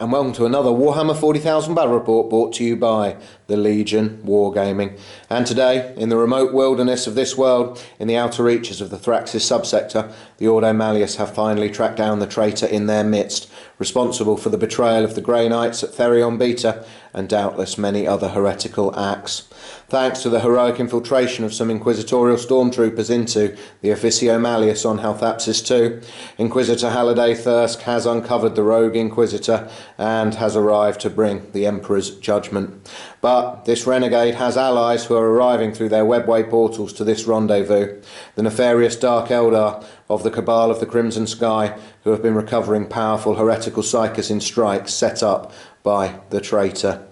and welcome to another Warhammer 40,000 Battle Report brought to you by the Legion Wargaming. And today, in the remote wilderness of this world, in the outer reaches of the Thraxis subsector, the Ordo Malleus have finally tracked down the traitor in their midst, responsible for the betrayal of the Grey Knights at Therion Beta, and doubtless many other heretical acts. Thanks to the heroic infiltration of some inquisitorial stormtroopers into the Officio Malleus on Halthapsis II, Inquisitor Halliday Thirsk has uncovered the rogue Inquisitor and has arrived to bring the Emperor's judgment. But this renegade has allies who are arriving through their webway portals to this rendezvous, the nefarious Dark Eldar of the Kabal of the Crimson Sky, who have been recovering powerful heretical psychers in strikes set up by the traitor.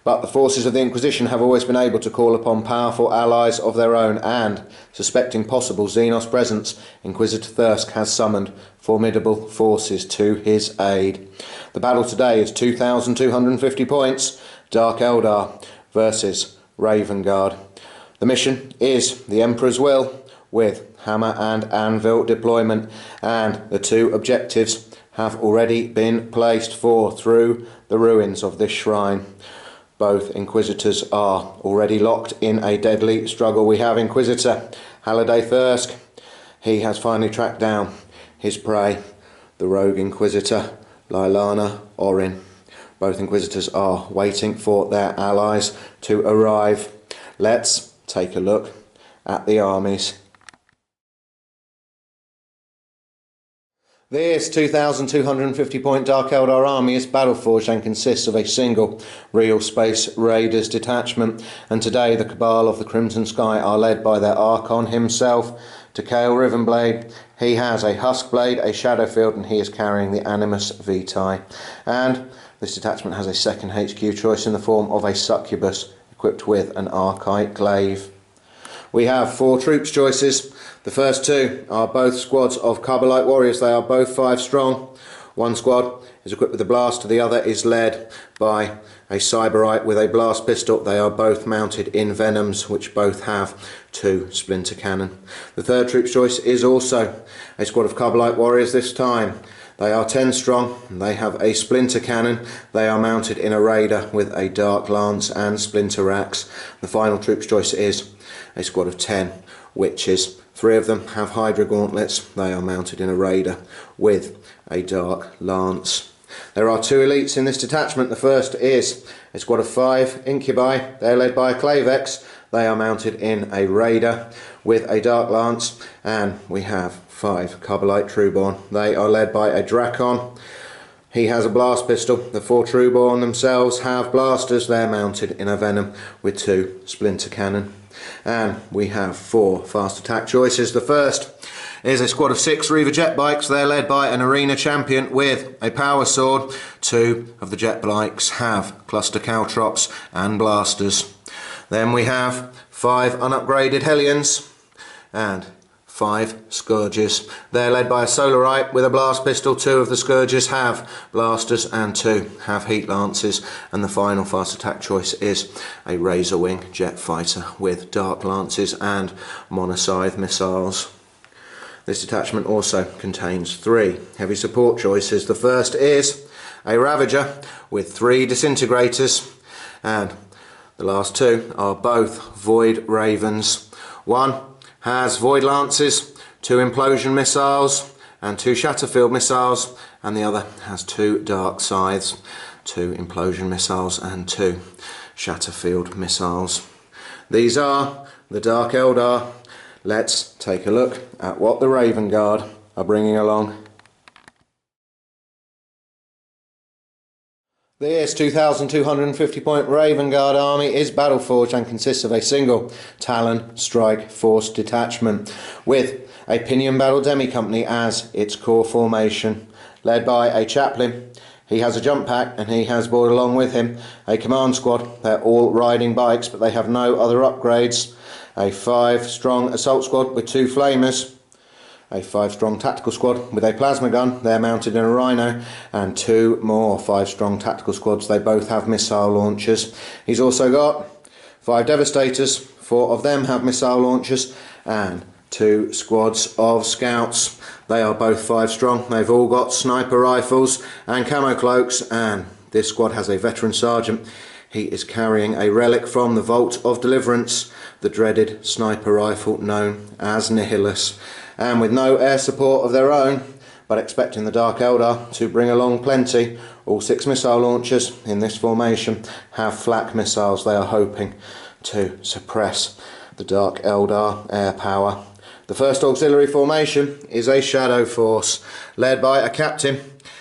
But the forces of the Inquisition have always been able to call upon powerful allies of their own and, suspecting possible Xenos presence, Inquisitor Thirsk has summoned formidable forces to his aid. The battle today is 2,250 points, Dark Eldar versus Raven Guard. The mission is the Emperor's will, with Hammer and Anvil deployment, and the two objectives have already been placed for through the ruins of this shrine. Both Inquisitors are already locked in a deadly struggle. We have Inquisitor Halliday Thirsk. He has finally tracked down his prey, the rogue Inquisitor Lylana Orin. Both Inquisitors are waiting for their allies to arrive. Let's take a look at the armies. This 2,250 point Dark Eldar army is battle-forged and consists of a single Real Space Raiders detachment, and today the Kabal of the Crimson Sky are led by their Archon himself, Takale Rivenblade. He has a Huskblade, a Shadowfield, and he is carrying the Animus Vitae. And this detachment has a second HQ choice in the form of a Succubus, equipped with an Archite Glaive. We have 4 troops choices. The first 2 are both squads of Kabalite warriors. They are both 5 strong. One squad is equipped with a blaster, the other is led by a Cyberite with a blast pistol. They are both mounted in Venoms, which both have 2 splinter cannon. The third troops choice is also a squad of Kabalite warriors this time. They are 10 strong, and they have a splinter cannon. They are mounted in a raider with a dark lance and splinter axe. The final troops choice is a squad of 10 witches. 3 of them have Hydra gauntlets. They are mounted in a raider with a dark lance. There are 2 elites in this detachment. The first is a squad of 5 incubi. They are led by a Clavex. They are mounted in a raider with a dark lance, and we have 5 Kabalite Trueborn. They are led by a Drakon. He has a blast pistol. The 4 Trueborn themselves have blasters. They're mounted in a Venom with 2 splinter cannon. And we have 4 fast attack choices. The first is a squad of 6 Reaver jet bikes. They're led by an arena champion with a power sword. 2 of the jet bikes have cluster caltrops and blasters. Then we have 5 unupgraded Hellions and 5 Scourges. They're led by a Solarite with a blast pistol. 2 of the Scourges have blasters and 2 have heat lances. And the final fast attack choice is a Razorwing jet fighter with dark lances and monoscythe missiles. This detachment also contains 3 heavy support choices. The first is a Ravager with 3 disintegrators, and the last 2 are both Void Ravens. One has Void Lances, 2 Implosion Missiles and 2 Shatterfield Missiles, and the other has 2 Dark Scythes, 2 Implosion Missiles and 2 Shatterfield Missiles. These are the Dark Eldar. Let's take a look at what the Raven Guard are bringing along. This 2,250 point Raven Guard army is battle-forged and consists of a single Talon Strike Force detachment with a Pinion Battle Demi Company as its core formation, led by a Chaplain. He has a jump pack and he has brought along with him a command squad. They're all riding bikes, but they have no other upgrades. A 5 strong assault squad with 2 flamers. A 5 strong tactical squad with a plasma gun. They're mounted in a Rhino, and 2 more 5 strong tactical squads. They both have missile launchers. He's also got 5 Devastators. 4 of them have missile launchers, and two squads of scouts. They are both 5 strong. They've all got sniper rifles and camo cloaks, and this squad has a veteran sergeant. He is carrying a relic from the Vault of Deliverance, the dreaded sniper rifle known as Nihilus. And with no air support of their own, but expecting the Dark Eldar to bring along plenty, all 6 missile launchers in this formation have flak missiles. They are hoping to suppress the Dark Eldar air power. The first auxiliary formation is a shadow force led by a captain.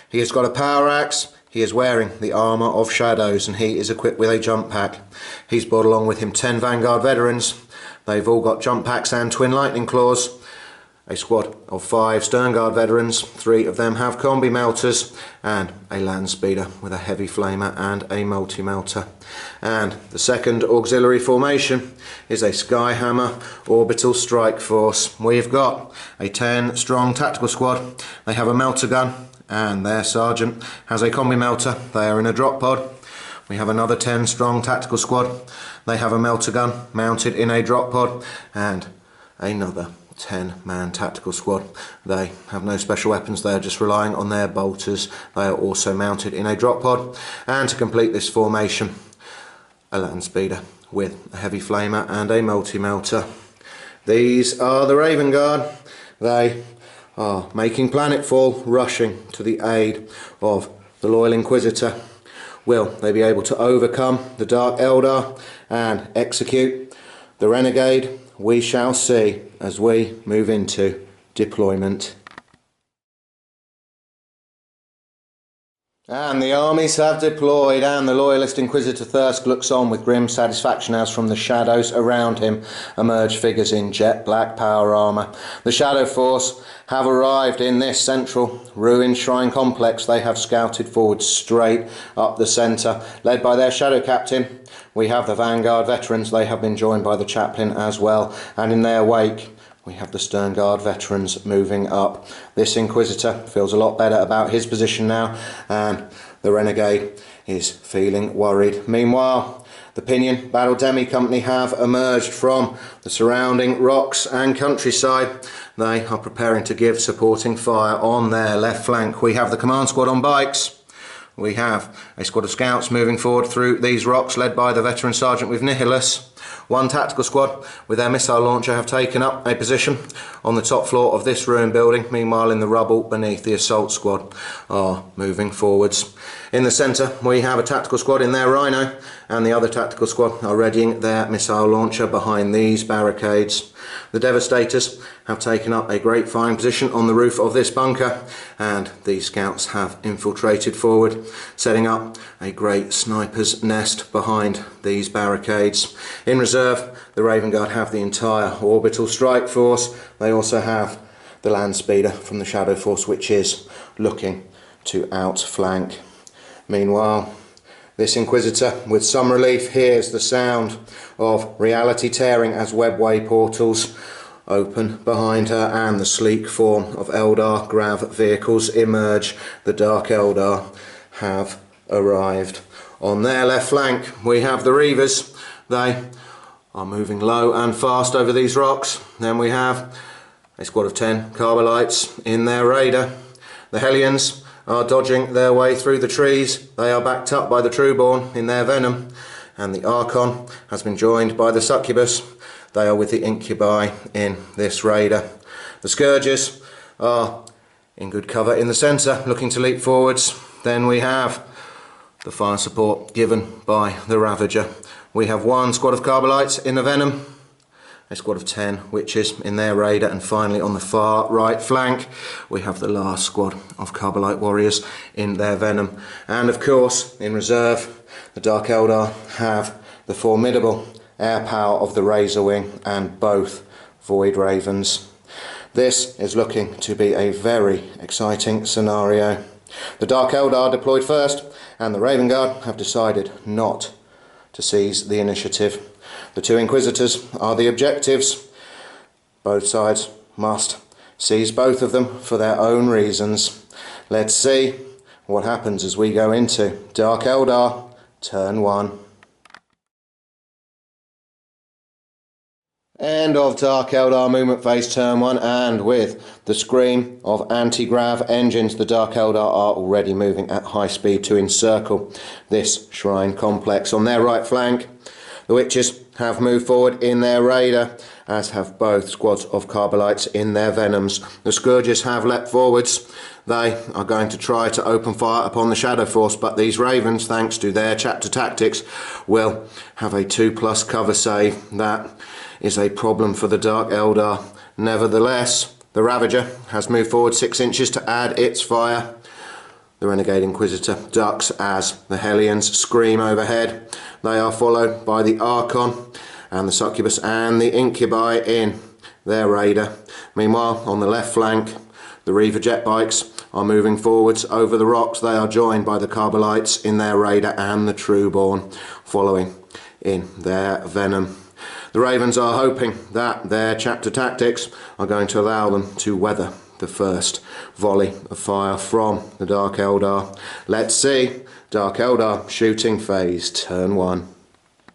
He has got a power axe. He is wearing the armour of shadows, and he is equipped with a jump pack. He's brought along with him 10 Vanguard veterans. They've all got jump packs and twin lightning claws. A squad of 5 Sternguard veterans. 3 of them have combi melters, and a land speeder with a heavy flamer and a multi-melter. And the second auxiliary formation is a Skyhammer orbital strike force. We've got a 10 strong tactical squad. They have a melter gun, and their sergeant has a combi melter. They are in a drop pod. We have another 10 strong tactical squad. They have a melter gun mounted in a drop pod, and another 10-man tactical squad. They have no special weapons. They are just relying on their bolters. They are also mounted in a drop pod. And to complete this formation, a land speeder with a heavy flamer and a multi-melter. These are the Raven Guard. They are making planetfall, rushing to the aid of the loyal Inquisitor. Will they be able to overcome the Dark Eldar and execute the renegade? We shall see as we move into deployment. And the armies have deployed, and the loyalist Inquisitor Thirsk looks on with grim satisfaction as from the shadows around him emerge figures in jet black power armour. The Shadow Force have arrived in this central ruined shrine complex. They have scouted forward straight up the centre, led by their Shadow Captain. We have the Vanguard veterans. They have been joined by the chaplain as well, and in their wake we have the Sternguard veterans moving up. This Inquisitor feels a lot better about his position now, and the renegade is feeling worried. Meanwhile, the Pinion Battle Demi Company have emerged from the surrounding rocks and countryside. They are preparing to give supporting fire on their left flank. We have the command squad on bikes. We have a squad of scouts moving forward through these rocks, led by the veteran sergeant with Nihilus. 1 tactical squad with their missile launcher have taken up a position on the top floor of this ruined building. Meanwhile, in the rubble beneath, the assault squad are moving forwards. In the centre, we have a tactical squad in their Rhino, and the other tactical squad are readying their missile launcher behind these barricades. The Devastators have taken up a great fine position on the roof of this bunker, and these scouts have infiltrated forward, setting up a great sniper's nest behind these barricades. In reserve, the Raven Guard have the entire orbital strike force. They also have the land speeder from the Shadow Force, which is looking to outflank. Meanwhile, this Inquisitor, with some relief, hears the sound of reality tearing as webway portals open behind her, and the sleek form of Eldar grav vehicles emerge. The Dark Eldar have arrived. On their left flank, we have the Reavers. They are moving low and fast over these rocks. Then we have a squad of 10 Kabalites in their raider. The Hellions are dodging their way through the trees. They are backed up by the Trueborn in their venom, and the Archon has been joined by the Succubus. They are with the Incubi in this raider. The Scourges are in good cover in the centre, looking to leap forwards. Then we have the fire support given by the Ravager. We have 1 squad of Kabalites in the venom, a squad of 10 witches in their raider, and finally on the far right flank we have the last squad of Kabalite warriors in their venom. And of course, in reserve, the Dark Eldar have the formidable air power of the Razor Wing and both Void Ravens. This is looking to be a very exciting scenario. The Dark Eldar deployed first, and the Raven Guard have decided not to seize the initiative. The 2 Inquisitors are the objectives. Both sides must seize both of them for their own reasons. Let's see what happens as we go into Dark Eldar Turn 1. End of Dark Eldar movement phase turn 1, and with the scream of anti-grav engines, the Dark Eldar are already moving at high speed to encircle this shrine complex. On their right flank, the Witches have moved forward in their raider, as have both squads of Kabalites in their Venoms. The Scourges have leapt forwards. They are going to try to open fire upon the Shadow Force, but these Ravens, thanks to their chapter tactics, will have a 2+ cover save. That is a problem for the Dark Eldar. Nevertheless, the Ravager has moved forward 6 inches to add its fire. The Renegade Inquisitor ducks as the Hellions scream overhead. They are followed by the Archon and the Succubus and the Incubi in their raider. Meanwhile, on the left flank, the Reaver jet bikes are moving forwards over the rocks. They are joined by the Kabalites in their raider and the Trueborn following in their Venom. The Ravens are hoping that their chapter tactics are going to allow them to weather the first volley of fire from the Dark Eldar. Let's see. Dark Eldar shooting phase turn 1.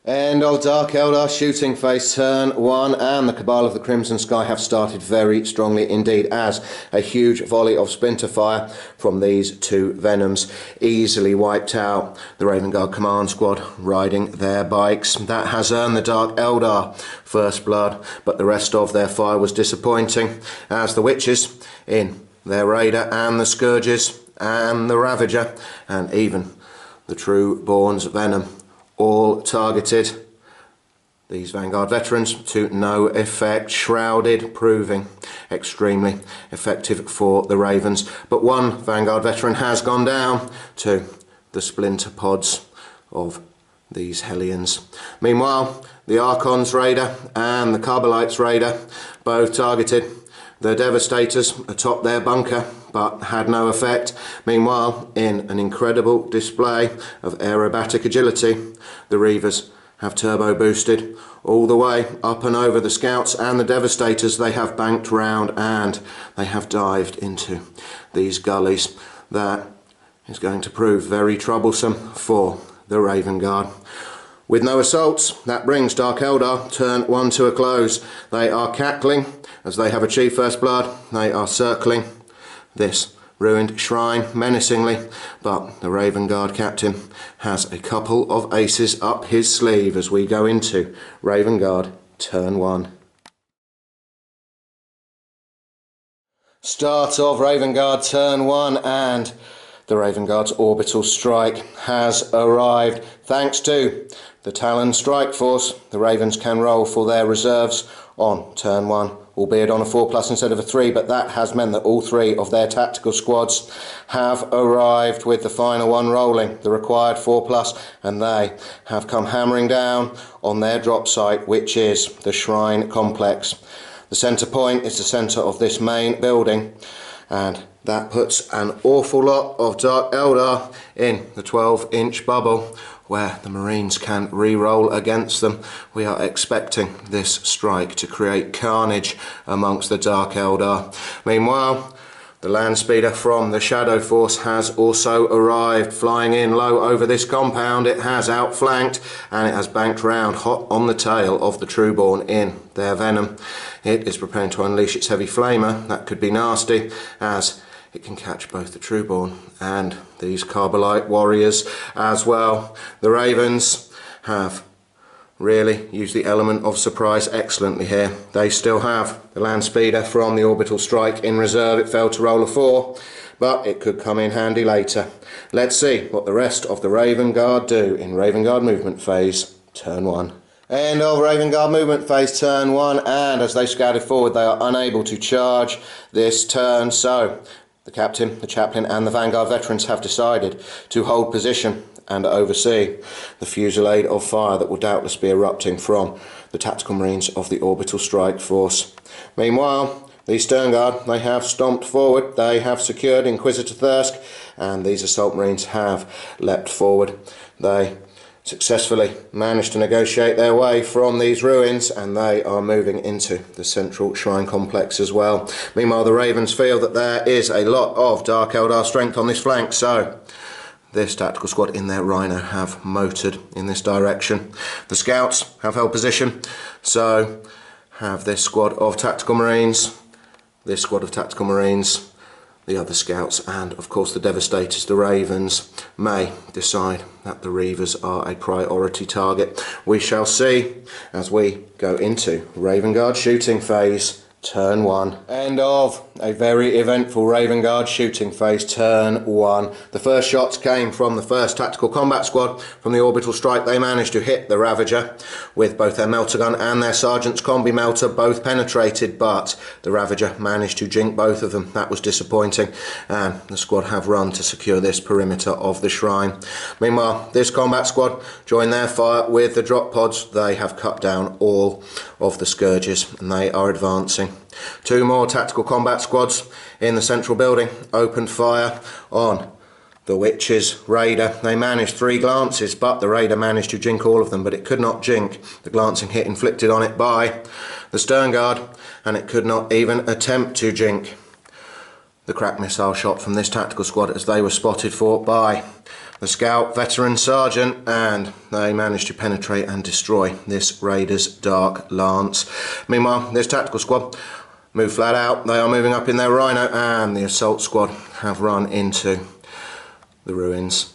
End of Dark Eldar shooting phase turn 1, and the Kabal of the Crimson Sky have started very strongly indeed, as a huge volley of splinter fire from these 2 Venoms easily wiped out the Raven Guard command squad riding their bikes. That has earned the Dark Eldar first blood, but the rest of their fire was disappointing, as the Witches in their raider and the Scourges and the Ravager and even the Trueborn's Venom all targeted these Vanguard veterans to no effect. Shrouded proving extremely effective for the Ravens, but one Vanguard veteran has gone down to the splinter pods of these Hellions. Meanwhile, the Archon's raider and the Kabalites raider both targeted the Devastators atop their bunker, but had no effect. Meanwhile, in an incredible display of aerobatic agility, the Reavers have turbo boosted all the way up and over the Scouts and the Devastators. They have banked round and they have dived into these gullies. That is going to prove very troublesome for the Raven Guard. With no assaults, that brings Dark Eldar turn 1 to a close. They are cackling as they have achieved first blood. They are circling this ruined shrine menacingly, but the Raven Guard captain has a couple of aces up his sleeve as we go into Raven Guard turn 1. Start of Raven Guard turn 1, and the Raven Guard's orbital strike has arrived. Thanks to the Talon strike force, the Ravens can roll for their reserves on turn 1, albeit on a 4+ instead of a 3, but that has meant that all 3 of their tactical squads have arrived with the final one rolling, the required 4+, and they have come hammering down on their drop site, which is the Shrine Complex. The centre point is the centre of this main building, and that puts an awful lot of Dark Eldar in the 12-inch bubble where the Marines can re-roll against them. We are expecting this strike to create carnage amongst the Dark Eldar. Meanwhile, the land speeder from the Shadow Force has also arrived, flying in low over this compound. It has outflanked and it has banked round hot on the tail of the Trueborn in their Venom. It is preparing to unleash its heavy flamer. That could be nasty, as it can catch both the Trueborn and these Kabalite warriors as well. The Ravens have really used the element of surprise excellently here. They still have the land speeder from the orbital strike in reserve. It failed to roll a 4, but it could come in handy later. Let's see what the rest of the Raven Guard do in Raven Guard movement phase turn 1. End of Raven Guard movement phase turn 1, and as they scouted forward, they are unable to charge this turn, so the captain, the chaplain and the Vanguard veterans have decided to hold position and oversee the fusillade of fire that will doubtless be erupting from the tactical marines of the orbital strike force. Meanwhile, the Stern Guard, they have stomped forward, they have secured Inquisitor Thirsk, and these assault marines have leapt forward. They successfully managed to negotiate their way from these ruins, and they are moving into the central shrine complex as well. Meanwhile, the Ravens feel that there is a lot of Dark Eldar strength on this flank, so this tactical squad in their Rhino have motored in this direction. The Scouts have held position, so have this squad of tactical marines, this squad of tactical marines, the other scouts, and of course the devastators, the ravens, may decide that the reavers are a priority target. We shall see as we go into Raven Guard shooting phase. Turn 1. End of a very eventful Raven Guard shooting phase, turn 1. The first shots came from the 1st Tactical Combat Squad. From the orbital strike they managed to hit the Ravager with both their melter gun and their Sergeant's combi melter, both penetrated, but the Ravager managed to jink both of them. That was disappointing, and the squad have run to secure this perimeter of the shrine. Meanwhile, this combat squad joined their fire with the drop pods. They have cut down all of the scourges and they are advancing. 2 more tactical combat squads in the central building opened fire on the Witch's Raider. They managed 3 glances, but the Raider managed to jink all of them, but it could not jink the glancing hit inflicted on it by the Stern Guard, and it could not even attempt to jink the crack missile shot from this tactical squad as they were spotted for by the Scout Veteran Sergeant, and they managed to penetrate and destroy this Raider's Dark Lance. Meanwhile, this tactical squad move flat out. They are moving up in their Rhino, and the assault squad have run into the ruins.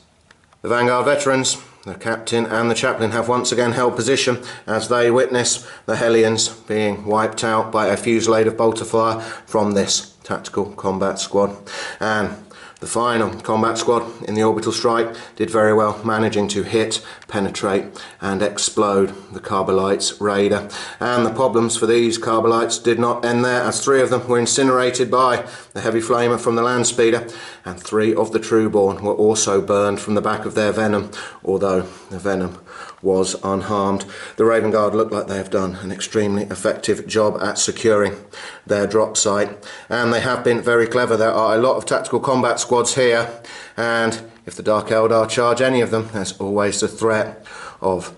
The Vanguard Veterans, the Captain and the Chaplain, have once again held position as they witness the Hellions being wiped out by a fusillade of bolter fire from this tactical combat squad. And the final combat squad in the orbital strike did very well, managing to hit, penetrate and explode the Kabalites' Raider. And the problems for these Kabalites did not end there, as 3 of them were incinerated by the heavy flamer from the land speeder, and 3 of the Trueborn were also burned from the back of their venom, although the venom was unharmed. The Raven Guard look like they have done an extremely effective job at securing their drop site, and they have been very clever. There are a lot of tactical combat squads here, and if the Dark Eldar charge any of them, there's always the threat of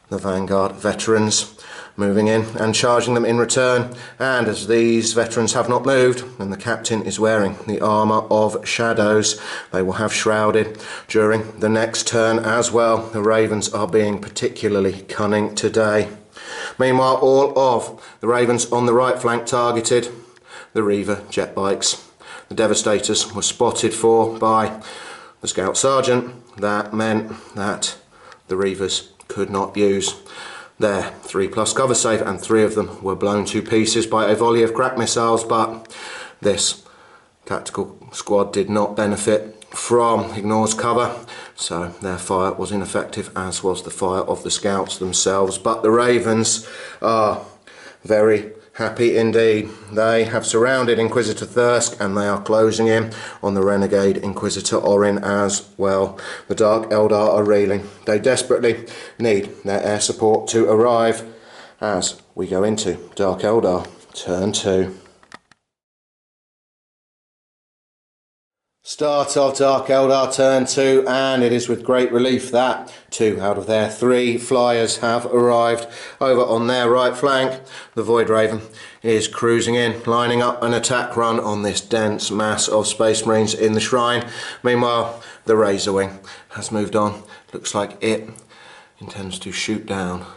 the Vanguard Veterans moving in and charging them in return. And as these veterans have not moved, and the Captain is wearing the armour of shadows, they will have shrouded during the next turn as well. The Ravens are being particularly cunning today. Meanwhile, all of the Ravens on the right flank targeted the Reaver jet bikes. The Devastators were spotted for by the Scout Sergeant. That meant that the Reavers could not use their 3+ cover save, and 3 of them were blown to pieces by a volley of crack missiles, but this tactical squad did not benefit from Ignore's cover, so their fire was ineffective, as was the fire of the scouts themselves. But the Ravens are very happy indeed. They have surrounded Inquisitor Thirsk, and they are closing in on the renegade Inquisitor Orin as well. The Dark Eldar are reeling. They desperately need their air support to arrive as we go into Dark Eldar turn 2. Start of Dark Eldar turn 2, and it is with great relief that 2 out of their 3 flyers have arrived. Over on their right flank, the Void Raven is cruising in, lining up an attack run on this dense mass of Space Marines in the shrine. Meanwhile, the Razor Wing has moved on. Looks like it intends to shoot down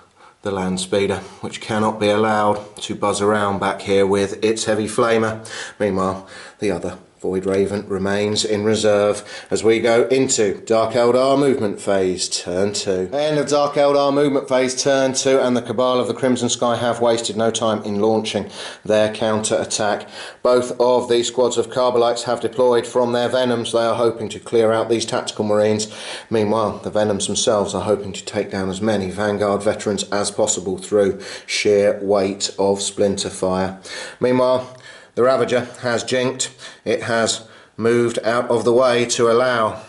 the land speeder, which cannot be allowed to buzz around back here with its heavy flamer. Meanwhile, the other Void Raven remains in reserve as we go into Dark Eldar movement phase turn 2. End of Dark Eldar movement phase turn 2, and the Cabal of the Crimson Sky have wasted no time in launching their counter-attack. Both of these squads of Kabalites have deployed from their Venoms. They are hoping to clear out these tactical marines. Meanwhile, the Venoms themselves are hoping to take down as many Vanguard veterans as possible through sheer weight of splinter fire. Meanwhile, the Ravager has jinked. It has moved out of the way to allow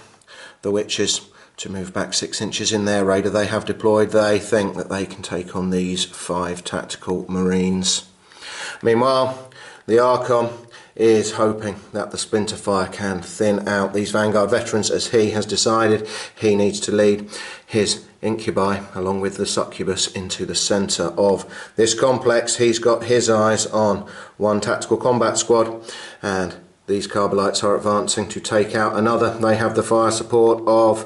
the Witches to move back 6 inches in their raider they have deployed. They think that they can take on these 5 tactical marines. Meanwhile, the Archon is hoping that the splinter fire can thin out these Vanguard veterans, as he has decided he needs to lead his Incubi along with the Succubus into the centre of this complex. He's got his eyes on 1 tactical combat squad, and these Kabalites are advancing to take out another. They have the fire support of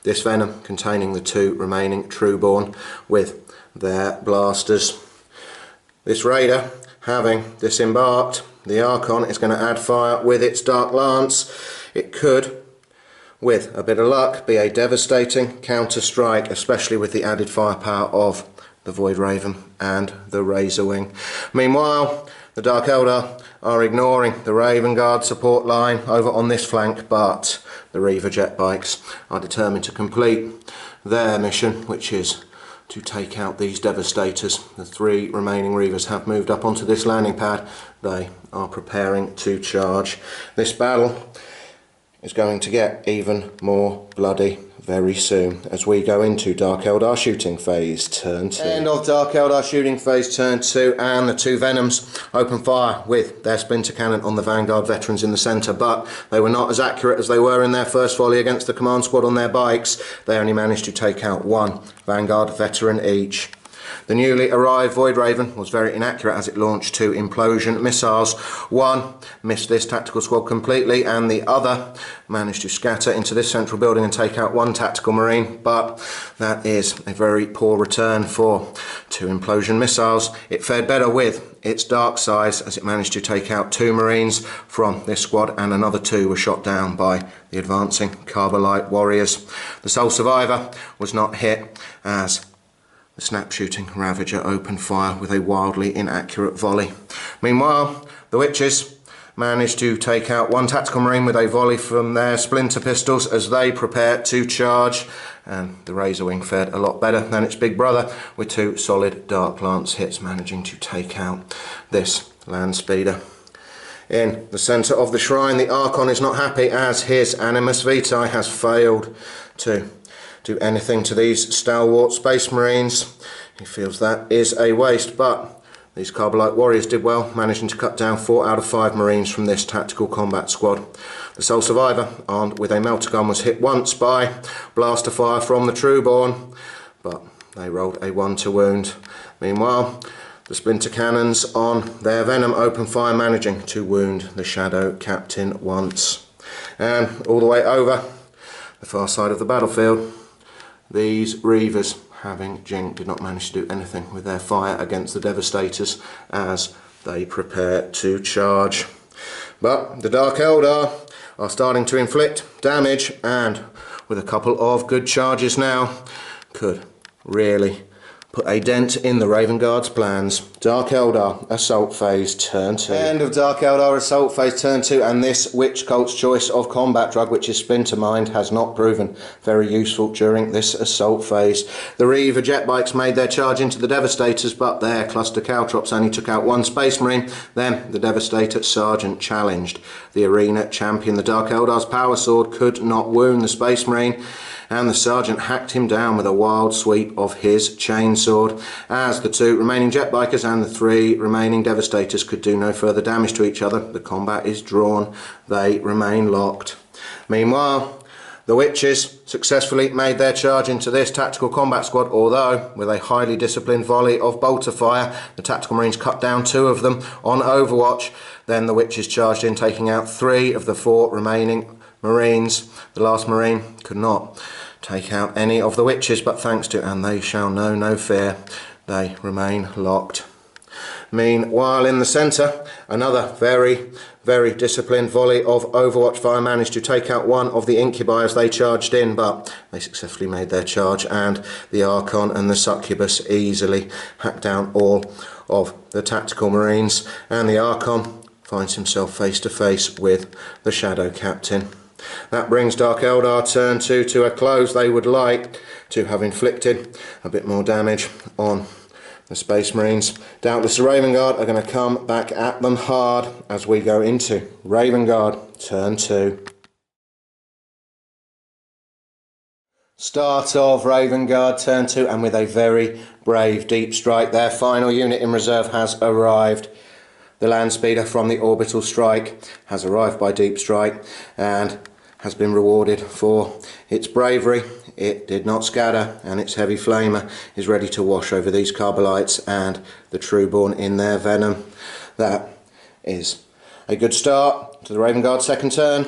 this Venom containing the 2 remaining Trueborn with their blasters. This raider, having disembarked, the Archon is going to add fire with its Dark Lance. It could, with a bit of luck, be a devastating counter strike, especially with the added firepower of the Void Raven and the Razor Wing. Meanwhile, the Dark Eldar are ignoring the Raven Guard support line over on this flank, but the Reaver jet bikes are determined to complete their mission, which is to take out these devastators. The 3 remaining Reavers have moved up onto this landing pad. They are preparing to charge. This battle is going to get even more bloody very soon as we go into Dark Eldar shooting phase turn 2. End of Dark Eldar shooting phase turn 2, and the 2 Venoms open fire with their splinter cannon on the Vanguard veterans in the centre, but they were not as accurate as they were in their first volley against the command squad on their bikes. They only managed to take out 1 Vanguard veteran each. The newly arrived Void Raven was very inaccurate as it launched 2 implosion missiles. One missed this tactical squad completely, and the other managed to scatter into this central building and take out 1 tactical marine, but that is a very poor return for 2 implosion missiles. It fared better with its dark size as it managed to take out 2 marines from this squad, and another 2 were shot down by the advancing Kabalite warriors. The sole survivor was not hit as the snap shooting Ravager opened fire with a wildly inaccurate volley. Meanwhile, the Witches managed to take out 1 tactical marine with a volley from their splinter pistols as they prepared to charge, and the Razor Wing fared a lot better than its big brother with 2 solid Dark Lance hits, managing to take out this land speeder. In the centre of the shrine, the Archon is not happy as his Animus Vitae has failed to do anything to these stalwart Space Marines. He feels that is a waste, but these Kabalite warriors did well, managing to cut down 4 out of 5 Marines from this tactical combat squad. The sole survivor, armed with a melter gun, was hit once by blaster fire from the Trueborn, but they rolled a 1 to wound. Meanwhile, the splinter cannons on their Venom open fire, managing to wound the Shadow Captain once. And all the way over the far side of the battlefield, these Reavers, having Jink, did not manage to do anything with their fire against the Devastators as they prepare to charge. But the Dark Eldar are starting to inflict damage, and with a couple of good charges now, could really put a dent in the Raven Guard's plans. Dark Eldar Assault Phase Turn 2. End of Dark Eldar Assault Phase Turn 2, and this Witch Cult's choice of combat drug, which is Splinter Mind, has not proven very useful during this assault phase. The Reaver jet bikes made their charge into the Devastators, but their cluster caltrops only took out 1 Space Marine. Then the Devastator Sergeant challenged the arena champion. The Dark Eldar's power sword could not wound the Space Marine, and the Sergeant hacked him down with a wild sweep of his chainsword. As the 2 remaining jet bikers and the 3 remaining Devastators could do no further damage to each other, the combat is drawn. They remain locked. Meanwhile, the Witches successfully made their charge into this tactical combat squad, although with a highly disciplined volley of bolter fire, the tactical marines cut down 2 of them on Overwatch. Then the Witches charged in, taking out 3 of the 4 remaining Marines. The last Marine could not take out any of the Witches, but thanks to "and they shall know no fear," they remain locked. Meanwhile, in the centre, another very disciplined volley of Overwatch fire managed to take out 1 of the Incubi as they charged in, but they successfully made their charge, and the Archon and the Succubus easily hacked down all of the tactical Marines, and the Archon finds himself face to face with the Shadow Captain. That brings Dark Eldar Turn 2 to a close. They would like to have inflicted a bit more damage on the Space Marines. Doubtless the Raven Guard are going to come back at them hard as we go into Raven Guard Turn 2. Start of Raven Guard Turn 2, and with a very brave Deep Strike, their final unit in reserve has arrived. The land speeder from the Orbital Strike has arrived by Deep Strike and has been rewarded for its bravery. It did not scatter, and its heavy flamer is ready to wash over these Carbolites and the Trueborn in their venom. That is a good start to the Raven Guard's second turn.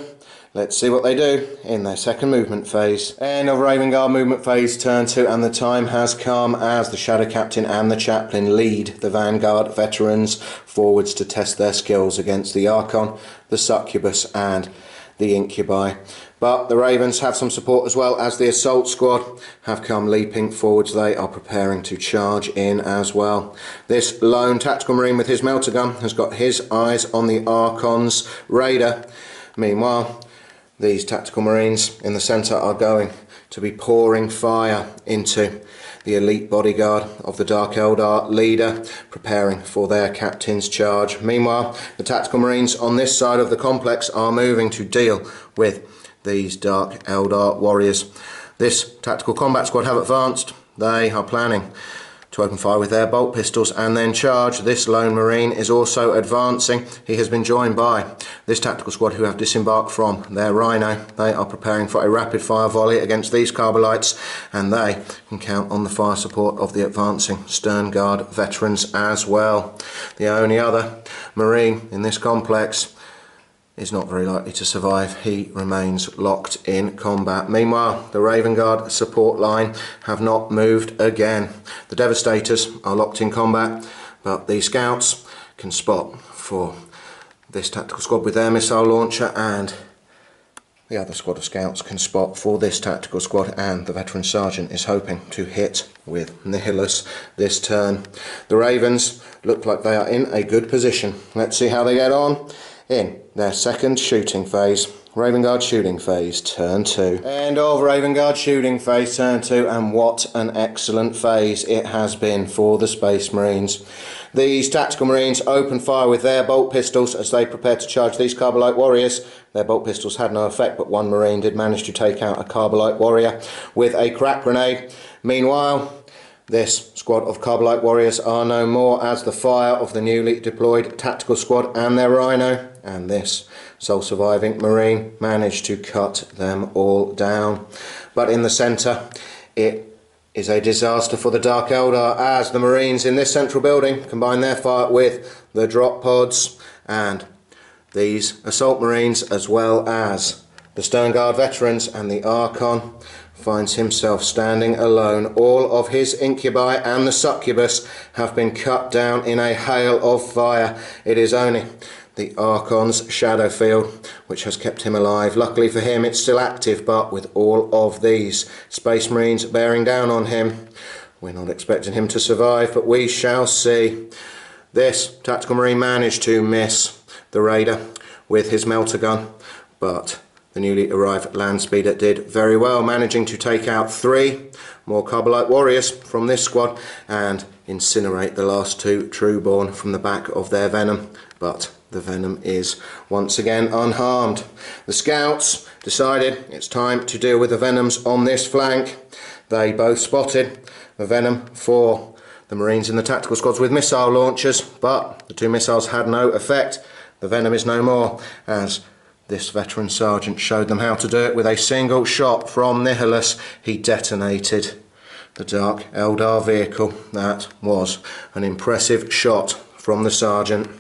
Let's see what they do in their second movement phase. End of Raven Guard movement phase, turn 2, and the time has come as the Shadow Captain and the Chaplain lead the Vanguard veterans forwards to test their skills against the Archon, the Succubus and the Incubi. But the Ravens have some support as well, as the Assault Squad have come leaping forwards. They are preparing to charge in as well. This lone Tactical Marine with his melter gun has got his eyes on the Archon's Raider. Meanwhile, these Tactical Marines in the centre are going to be pouring fire into the elite bodyguard of the Dark Eldar leader, preparing for their captain's charge. Meanwhile, the Tactical Marines on this side of the complex are moving to deal with these Dark Eldar warriors. This Tactical Combat Squad have advanced. They are planning to open fire with their bolt pistols and then charge. This lone Marine is also advancing. He has been joined by this Tactical Squad who have disembarked from their Rhino. They are preparing for a rapid fire volley against these Kabalites, and they can count on the fire support of the advancing Stern Guard veterans as well. The only other Marine in this complex is not very likely to survive. He remains locked in combat. Meanwhile, the Raven Guard support line have not moved again. The Devastators are locked in combat, but the Scouts can spot for this Tactical Squad with their missile launcher, and the other squad of Scouts can spot for this Tactical Squad, and the Veteran Sergeant is hoping to hit with Nihilus this turn. The Ravens look like they are in a good position. Let's see how they get on in their second shooting phase. Raven Guard shooting phase, turn 2. End of Raven Guard shooting phase, turn 2, and what an excellent phase it has been for the Space Marines. These Tactical Marines open fire with their bolt pistols as they prepare to charge these Carbolite warriors. Their bolt pistols had no effect, but one Marine did manage to take out a Carbolite warrior with a crack grenade. Meanwhile, this squad of Kabbalite warriors are no more as the fire of the newly deployed Tactical Squad and their Rhino and this sole surviving Marine managed to cut them all down. But in the centre, it is a disaster for the Dark Eldar as the Marines in this central building combine their fire with the drop pods and these Assault Marines, as well as the Stern Guard veterans, and the Archon finds himself standing alone. All of his Incubi and the Succubus have been cut down in a hail of fire. It is only the Archon's shadow field which has kept him alive. Luckily for him, it's still active, but with all of these Space Marines bearing down on him, we're not expecting him to survive, but we shall see. This Tactical Marine managed to miss the Raider with his melter gun, but the newly arrived land speeder did very well, managing to take out 3 more Kabbalite warriors from this squad and incinerate the last 2 Trueborn from the back of their venom. But the venom is once again unharmed. The Scouts decided it's time to deal with the venoms on this flank. They both spotted the venom for the Marines in the Tactical Squads with missile launchers, but the 2 missiles had no effect. The venom is no more, as this Veteran Sergeant showed them how to do it. With a single shot from Nihilus, he detonated the Dark Eldar vehicle. That was an impressive shot from the Sergeant.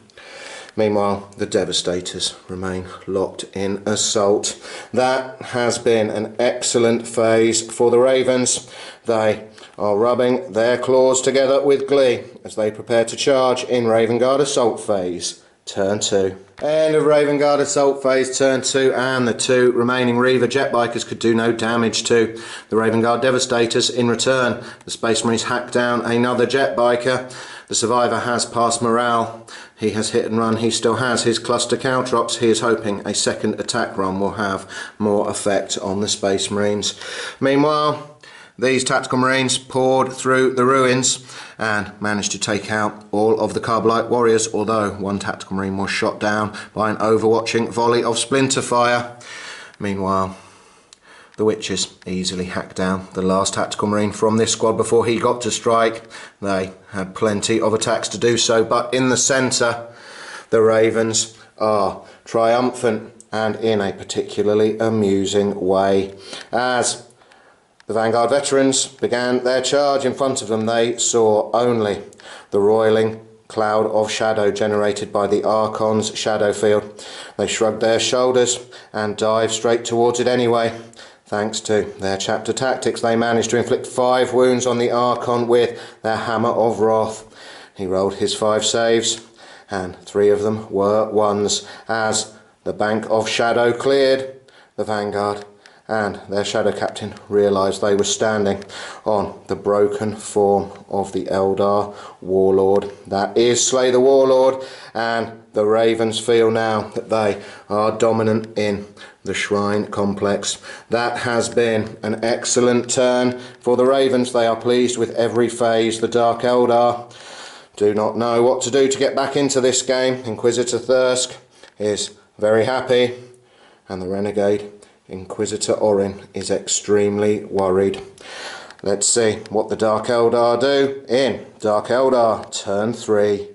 Meanwhile, the Devastators remain locked in assault. That has been an excellent phase for the Ravens. They are rubbing their claws together with glee as they prepare to charge in Raven Guard assault phase, turn 2. End of Raven Guard assault phase, turn 2, and the 2 remaining Reaver jet bikers could do no damage to the Raven Guard Devastators. In return, the Space Marines hacked down another jet biker. The survivor has passed morale. He has hit and run. He still has his cluster caltrops. He is hoping a second attack run will have more effect on the Space Marines. Meanwhile, these Tactical Marines poured through the ruins and managed to take out all of the Kabbalite warriors, although one Tactical Marine was shot down by an overwatching volley of splinter fire. Meanwhile, the Witches easily hacked down the last Tactical Marine from this squad before he got to strike. They had plenty of attacks to do so, but in the centre, the Ravens are triumphant, and in a particularly amusing way. As the Vanguard veterans began their charge, in front of them they saw only the roiling cloud of shadow generated by the Archon's shadow field. They shrugged their shoulders and dived straight towards it anyway. Thanks to their chapter tactics, they managed to inflict 5 wounds on the Archon with their Hammer of Wrath. He rolled his 5 saves, and 3 of them were 1s, as the bank of shadow cleared. The vanguard and their shadow captain realised they were standing on the broken form of the Eldar warlord. That is Slay the Warlord, and the Ravens feel now that they are dominant in the shrine complex. That has been an excellent turn for the Ravens. They are pleased with every phase. The Dark Eldar do not know what to do to get back into this game. Inquisitor Thirsk is very happy, and the renegade Inquisitor Orin is extremely worried. Let's see what the Dark Eldar do in Dark Eldar turn 3.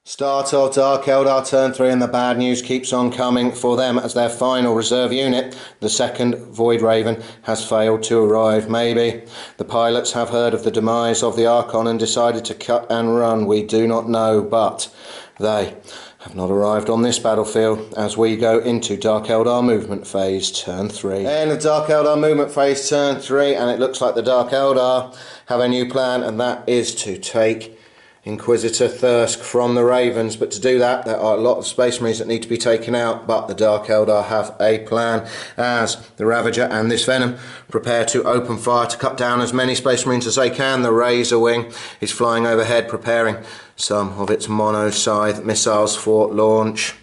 Start of Dark Eldar turn 3, and the bad news keeps on coming for them as their final reserve unit, the 2nd Void Raven, has failed to arrive. Maybe the pilots have heard of the demise of the Archon and decided to cut and run. We do not know, but they have not arrived on this battlefield as we go into Dark Eldar movement phase turn 3. End of Dark Eldar movement phase turn 3, and it looks like the Dark Eldar have a new plan, and that is to take Inquisitor Thirsk from the Ravens. But to do that, there are a lot of Space Marines that need to be taken out, but the Dark Eldar have a plan as the Ravager and this Venom prepare to open fire to cut down as many Space Marines as they can. The Razor Wing is flying overhead, preparing some of its mono scythe missiles for launch.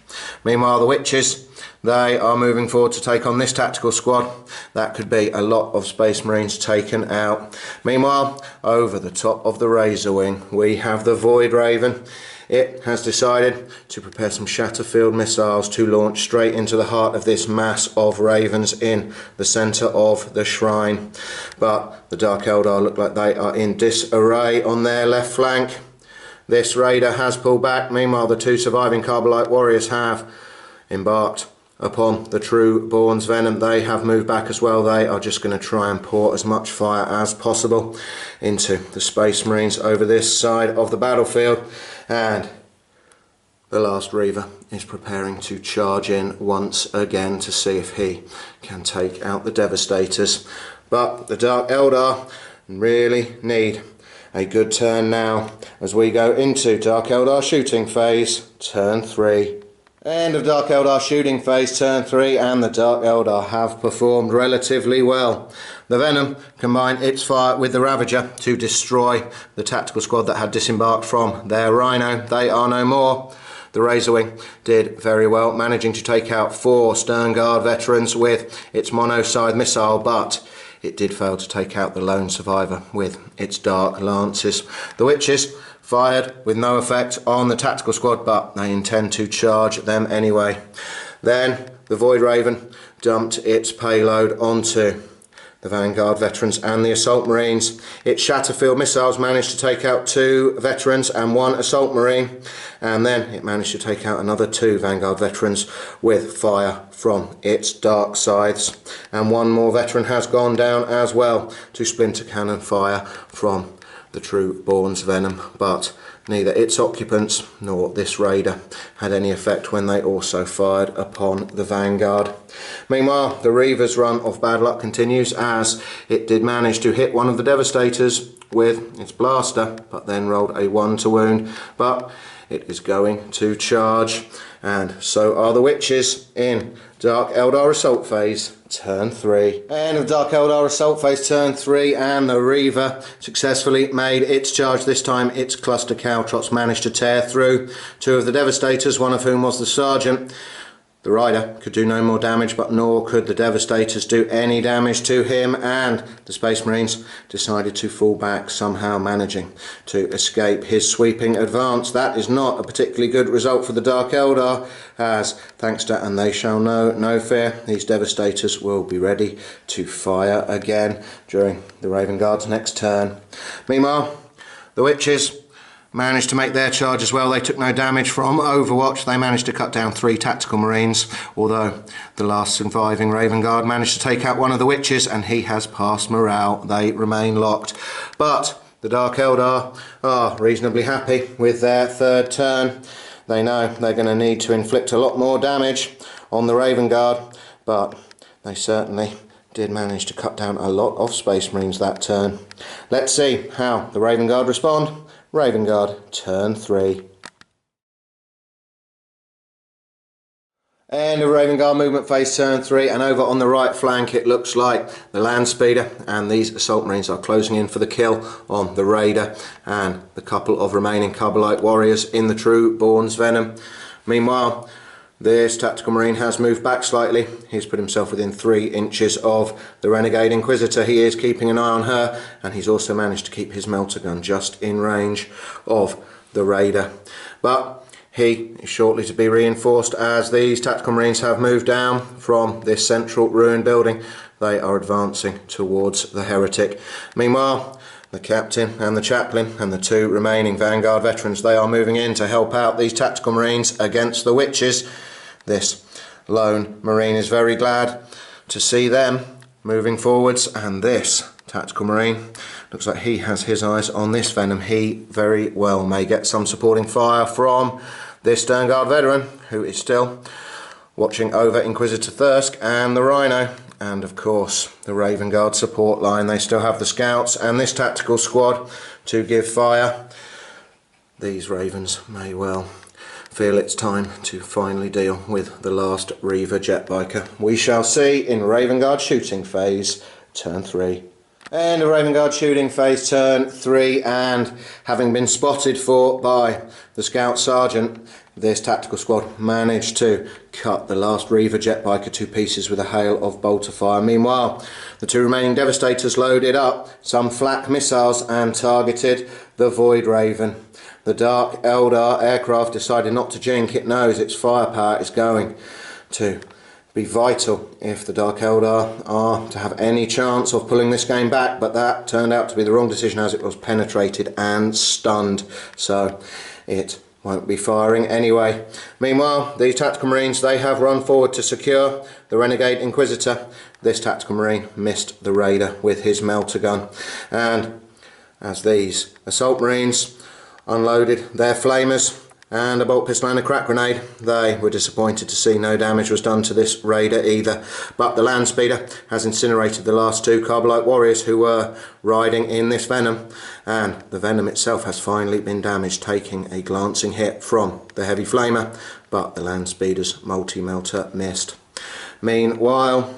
Meanwhile, the Witches, they are moving forward to take on this tactical squad. That could be a lot of Space Marines taken out. Meanwhile, over the top of the Razor Wing, we have the Void Raven. It has decided to prepare some Shatterfield missiles to launch straight into the heart of this mass of Ravens in the centre of the shrine. But the Dark Eldar look like they are in disarray on their left flank. This raider has pulled back. Meanwhile, the 2 surviving Kabalite warriors have embarked upon the True Born's Venom. They have moved back as well. They are just going to try and pour as much fire as possible into the Space Marines over this side of the battlefield. And the last Reaver is preparing to charge in once again to see if he can take out the Devastators. But the Dark Eldar really need a good turn now as we go into Dark Eldar shooting phase turn 3. End of Dark Eldar shooting phase turn 3, and the Dark Eldar have performed relatively well. The Venom combined its fire with the Ravager to destroy the tactical squad that had disembarked from their Rhino. They are no more. The Razor Wing did very well, managing to take out 4 Stern Guard veterans with its mono scythe missile, but it did fail to take out the lone survivor with its Dark Lances. The Witches fired with no effect on the tactical squad, but they intend to charge them anyway. Then the Void Raven dumped its payload onto the Vanguard veterans and the Assault Marines. Its Shatterfield missiles managed to take out 2 veterans and 1 Assault Marine, and then it managed to take out another 2 Vanguard veterans with fire from its Dark Scythes, and 1 more veteran has gone down as well to splinter cannon fire from the True Born's Venom, but neither its occupants nor this raider had any effect when they also fired upon the Vanguard. Meanwhile, the Reaver's run of bad luck continues as it did manage to hit one of the Devastators with its blaster, but then rolled a 1 to wound. But it is going to charge, and so are the Witches in Dark Eldar Assault Phase turn 3. End of Dark Eldar Assault Phase turn 3, and the Reaver successfully made its charge. This time its cluster Caltrops managed to tear through 2 of the Devastators, one of whom was the Sergeant. The Rider could do no more damage, but nor could the Devastators do any damage to him, and the Space Marines decided to fall back, somehow managing to escape his sweeping advance. That is not a particularly good result for the Dark Eldar, as thanks to And They Shall Know No Fear, these Devastators will be ready to fire again during the Raven Guard's next turn. Meanwhile, the Witches managed to make their charge as well. They took no damage from Overwatch. They managed to cut down 3 tactical Marines, although the last surviving Raven Guard managed to take out one of the Witches, and he has passed morale. They remain locked. But the Dark Eldar are reasonably happy with their third turn. They know they're going to need to inflict a lot more damage on the Raven Guard, but they certainly did manage to cut down a lot of Space Marines that turn. Let's see how the Raven Guard respond. Raven Guard, turn 3. And a Raven Guard movement phase, turn 3, and over on the right flank it looks like the Land Speeder and these Assault Marines are closing in for the kill on the Raider and the couple of remaining Kabalite warriors in the True Born's Venom. Meanwhile, this Tactical Marine has moved back slightly. He's put himself within 3 inches of the Renegade Inquisitor. He is keeping an eye on her, and he's also managed to keep his melter gun just in range of the Raider. But he is shortly to be reinforced as these Tactical Marines have moved down from this central ruined building. They are advancing towards the Heretic. Meanwhile, the Captain and the Chaplain and the 2 remaining Vanguard veterans, they are moving in to help out these Tactical Marines against the Witches. This lone Marine is very glad to see them moving forwards, and this Tactical Marine looks like he has his eyes on this Venom. He very well may get some supporting fire from this Sternguard veteran, who is still watching over Inquisitor Thirsk and the Rhino, and of course the Raven Guard support line. They still have the Scouts and this tactical squad to give fire. These Ravens may well feel it's time to finally deal with the last Reaver Jetbiker. We shall see in Raven Guard shooting phase, turn 3. And a Raven Guard shooting phase, turn 3, and having been spotted for by the Scout Sergeant, this tactical squad managed to cut the last Reaver Jetbiker to pieces with a hail of bolter fire. Meanwhile, the 2 remaining Devastators loaded up some flak missiles and targeted the Void Raven. The Dark Eldar aircraft decided not to jink. It knows its firepower is going to be vital if the Dark Eldar are to have any chance of pulling this game back, but that turned out to be the wrong decision as it was penetrated and stunned, so it won't be firing anyway. Meanwhile, these Tactical Marines, they have run forward to secure the Renegade Inquisitor. This Tactical Marine missed the Raider with his melter gun, and as these Assault Marines unloaded their flamers and a bolt pistol and a crack grenade, they were disappointed to see no damage was done to this Raider either. But the Land Speeder has incinerated the last 2 Carbolite warriors who were riding in this Venom, and the Venom itself has finally been damaged, taking a glancing hit from the heavy flamer, but the Land Speeder's multi-melter missed. Meanwhile,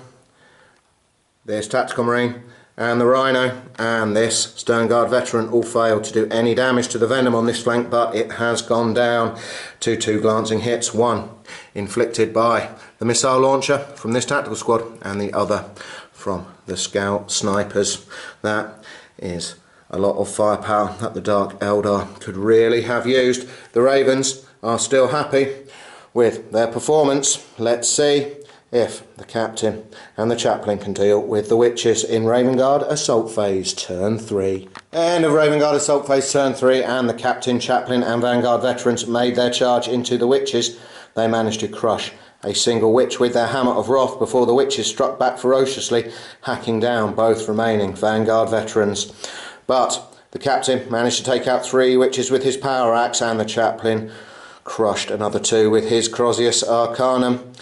this Tactical Marine and the Rhino and this Sternguard veteran all failed to do any damage to the Venom on this flank, but it has gone down to 2 glancing hits, one inflicted by the missile launcher from this tactical squad and the other from the Scout snipers. That is a lot of firepower that the Dark Eldar could really have used. The Ravens are still happy with their performance. Let's see if the Captain and the Chaplain can deal with the Witches in Raven Guard Assault Phase, turn 3. And of Raven Guard Assault Phase, turn 3, and the Captain, Chaplain and Vanguard veterans made their charge into the Witches. They managed to crush a single Witch with their Hammer of Wrath before the Witches struck back ferociously, hacking down both remaining Vanguard veterans. But the Captain managed to take out 3 Witches with his Power Axe, and the Chaplain crushed another 2 with his Crozius Arcanum.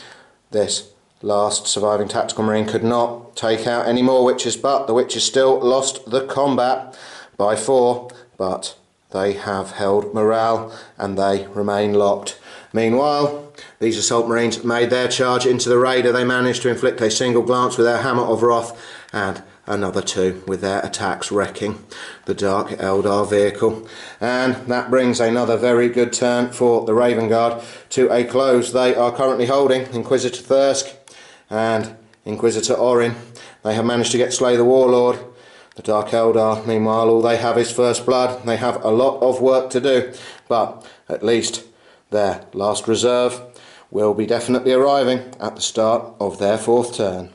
This last surviving Tactical Marine could not take out any more Witches, but the Witches still lost the combat by 4, but they have held morale and they remain locked. Meanwhile, these Assault Marines made their charge into the Raider. They managed to inflict a single glance with their Hammer of Wrath and another 2 with their attacks, wrecking the Dark Eldar vehicle. And that brings another very good turn for the Raven Guard to a close. They are currently holding Inquisitor Thirsk and Inquisitor Orin. They have managed to slay the Warlord. The Dark Eldar, meanwhile, all they have is First Blood. They have a lot of work to do, but at least their last reserve will be definitely arriving at the start of their 4th turn.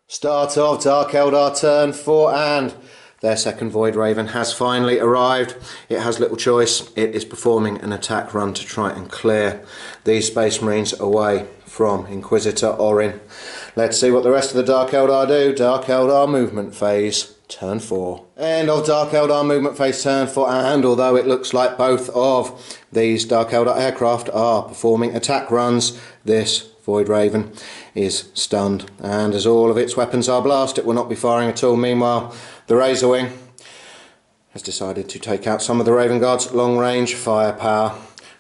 Start of Dark Eldar turn 4, and their second Void Raven has finally arrived. It has little choice. It is performing an attack run to try and clear these Space Marines away from Inquisitor Orin. Let's see what the rest of the Dark Eldar do. Dark Eldar movement phase, turn 4. End of Dark Eldar movement phase, turn 4, and although it looks like both of these Dark Eldar aircraft are performing attack runs, this Void Raven is stunned, and as all of its weapons are blast, it will not be firing at all. Meanwhile, the Razor Wing has decided to take out some of the Raven Guard's long range firepower.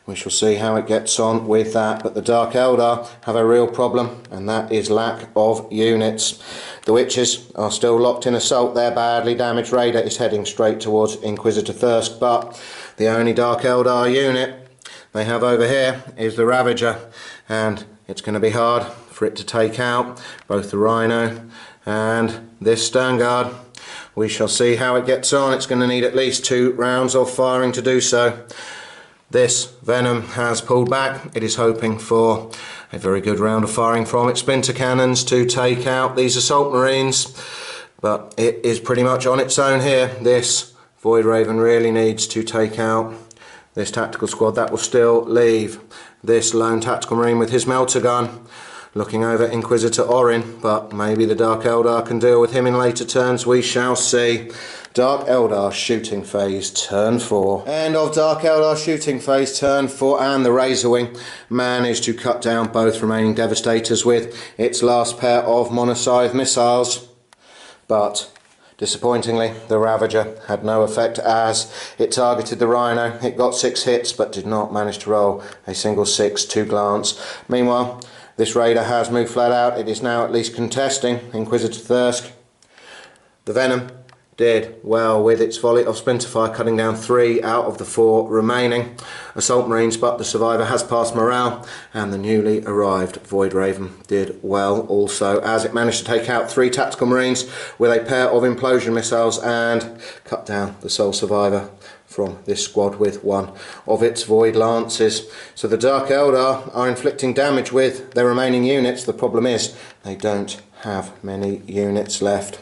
We shall see how it gets on with that, but the Dark Eldar have a real problem, and that is lack of units. The Witches are still locked in assault. Their badly damaged raider is heading straight towards Inquisitor Thirsk, but the only Dark Eldar unit they have over here is the Ravager, and it's going to be hard for it to take out both the Rhino and this Stern Guard. We shall see how it gets on. It's going to need at least 2 rounds of firing to do so. This Venom has pulled back. It is hoping for a very good round of firing from its splinter cannons to take out these assault marines, but it is pretty much on its own here. This Void Raven really needs to take out this tactical squad. That will still leave this lone tactical marine with his melter gun looking over Inquisitor Orin, but maybe the Dark Eldar can deal with him in later turns. We shall see. Dark Eldar shooting phase, turn 4. End of Dark Eldar shooting phase, turn 4, and the Razor Wing managed to cut down both remaining Devastators with its last pair of monoscythe missiles, but disappointingly, the Ravager had no effect as it targeted the Rhino. It got 6 hits but did not manage to roll a single 6 to glance. Meanwhile, this Raider has moved flat out. It is now at least contesting Inquisitor Thirsk. The Venom did well with its volley of splinter fire, cutting down 3 out of the 4 remaining assault marines, but the survivor has passed morale, and the newly arrived Void Raven did well also, as it managed to take out 3 tactical marines with a pair of implosion missiles and cut down the sole survivor from this squad with 1 of its Void Lances. So the Dark Eldar are inflicting damage with their remaining units. The problem is they don't have many units left.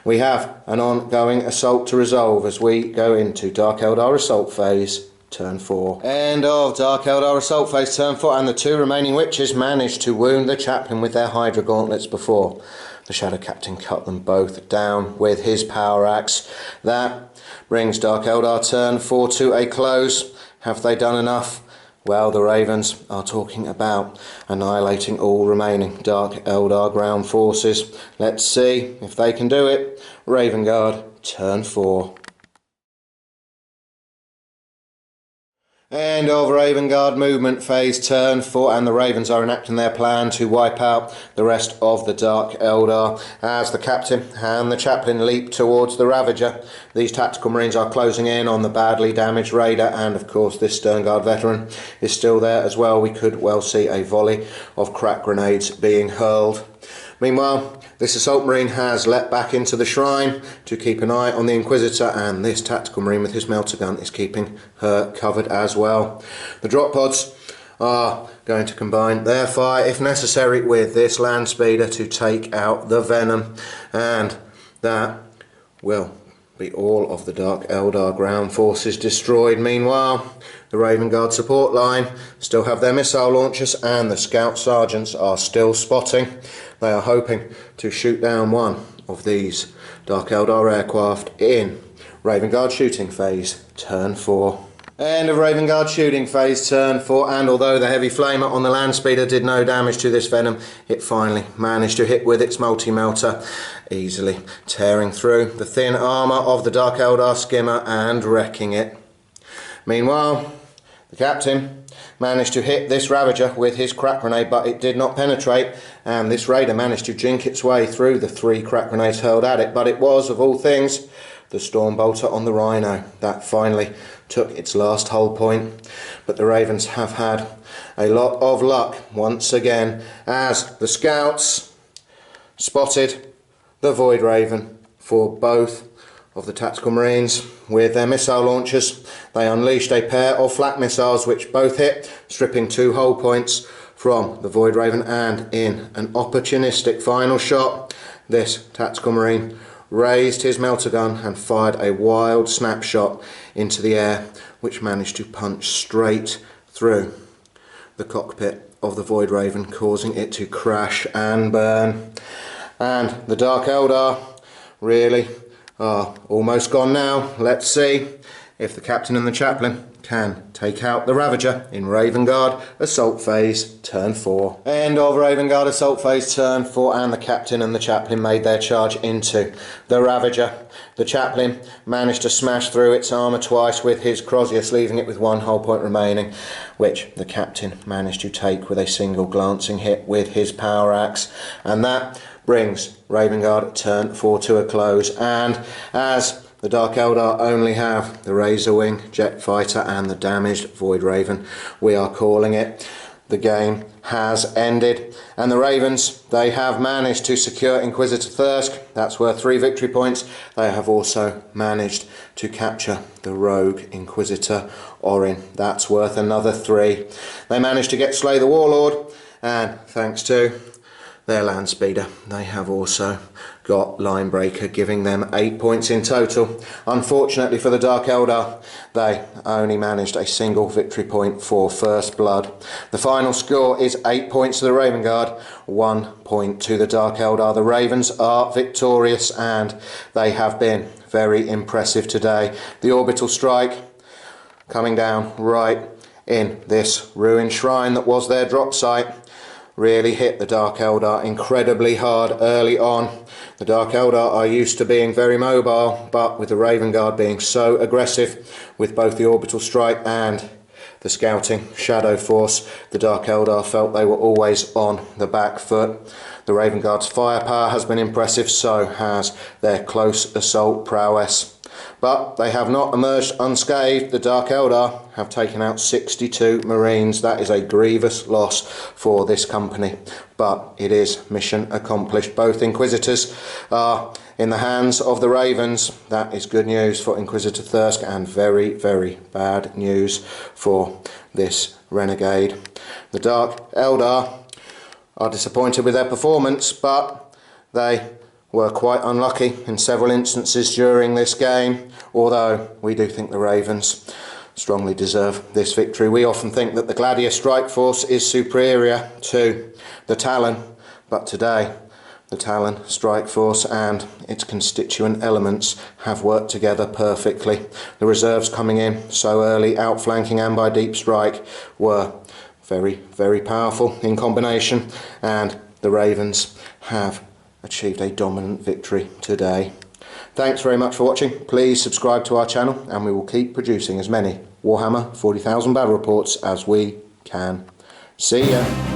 We have an ongoing assault to resolve as we go into Dark Eldar assault phase, turn 4. End of Dark Eldar assault phase, turn 4, and the 2 remaining Witches managed to wound the Chaplain with their Hydra gauntlets before the Shadow Captain cut them both down with his power axe. That brings Dark Eldar turn 4 to a close. Have they done enough? Well, the Ravens are talking about annihilating all remaining Dark Eldar ground forces. Let's see if they can do it. Raven Guard, turn 4. End of Raven Guard movement phase, turn 4, and the Ravens are enacting their plan to wipe out the rest of the Dark Eldar as the Captain and the Chaplain leap towards the Ravager. These tactical marines are closing in on the badly damaged Raider, and of course this Stern Guard veteran is still there as well. We could well see a volley of crack grenades being hurled. Meanwhile, this assault marine has leapt back into the shrine to keep an eye on the Inquisitor, and this tactical marine with his melter gun is keeping her covered as well. The drop pods are going to combine their fire, if necessary, with this land speeder to take out the Venom, and that will be all of the Dark Eldar ground forces destroyed. Meanwhile, the Raven Guard support line still have their missile launchers, and the Scout Sergeants are still spotting. They are hoping to shoot down one of these Dark Eldar aircraft in Raven Guard shooting phase, turn 4. End of Raven Guard shooting phase, turn 4, and although the heavy flamer on the land speeder did no damage to this Venom, it finally managed to hit with its multi-melter, easily tearing through the thin armour of the Dark Eldar skimmer and wrecking it. Meanwhile, the Captain managed to hit this Ravager with his crack grenade, but it did not penetrate, and this Raider managed to jink its way through the 3 crack grenades hurled at it, but it was, of all things, the Stormbolter on the Rhino that finally took its last hull point. But the Ravens have had a lot of luck once again, as the Scouts spotted the Void Raven for both of the tactical marines with their missile launchers. They unleashed a pair of flak missiles which both hit, stripping 2 hull points from the Void Raven, and in an opportunistic final shot, this tactical marine raised his melter gun and fired a wild snapshot into the air which managed to punch straight through the cockpit of the Void Raven, causing it to crash and burn. And the Dark Eldar really are almost gone now. Let's see if the captain and the chaplain can take out the Ravager in Raven Guard Assault Phase Turn 4. End of Raven Guard Assault Phase Turn 4, and the captain and the chaplain made their charge into the Ravager. The chaplain managed to smash through its armour twice with his Crozius, leaving it with 1 hull point remaining, which the captain managed to take with a single glancing hit with his power axe. And that brings Raven Guard Turn 4 to a close. And as the Dark Eldar only have the Razor Wing Jet Fighter and the damaged Void Raven, we are calling it. The game has ended, and the Ravens, they have managed to secure Inquisitor Thirsk. That's worth 3 victory points. They have also managed to capture the rogue Inquisitor Orin. That's worth another 3. They managed to get Slay the Warlord, and thanks to their land speeder, they have also got Linebreaker, giving them 8 points in total. Unfortunately for the Dark Eldar, they only managed a single victory point for First Blood. The final score is 8 points to the Raven Guard, 1 point to the Dark Eldar. The Ravens are victorious, and they have been very impressive today. The orbital strike coming down right in this ruined shrine that was their drop site really hit the Dark Eldar incredibly hard early on. The Dark Eldar are used to being very mobile, but with the Raven Guard being so aggressive with both the orbital strike and the scouting shadow force, the Dark Eldar felt they were always on the back foot. The Raven Guard's firepower has been impressive, so has their close assault prowess. But they have not emerged unscathed. The Dark Eldar have taken out 62 Marines. That is a grievous loss for this company, but it is mission accomplished. Both Inquisitors are in the hands of the Ravens. That is good news for Inquisitor Thirsk, and very, very bad news for this renegade. The Dark Eldar are disappointed with their performance, but they were quite unlucky in several instances during this game, although we do think the Ravens strongly deserve this victory. We often think that the Gladius strike force is superior to the Talon, but today the Talon strike force and its constituent elements have worked together perfectly. The reserves coming in so early, outflanking and by deep strike, were very, very powerful in combination, and the Ravens have achieved a dominant victory today. Thanks very much for watching. Please subscribe to our channel, and we will keep producing as many Warhammer 40,000 battle reports as we can. See ya!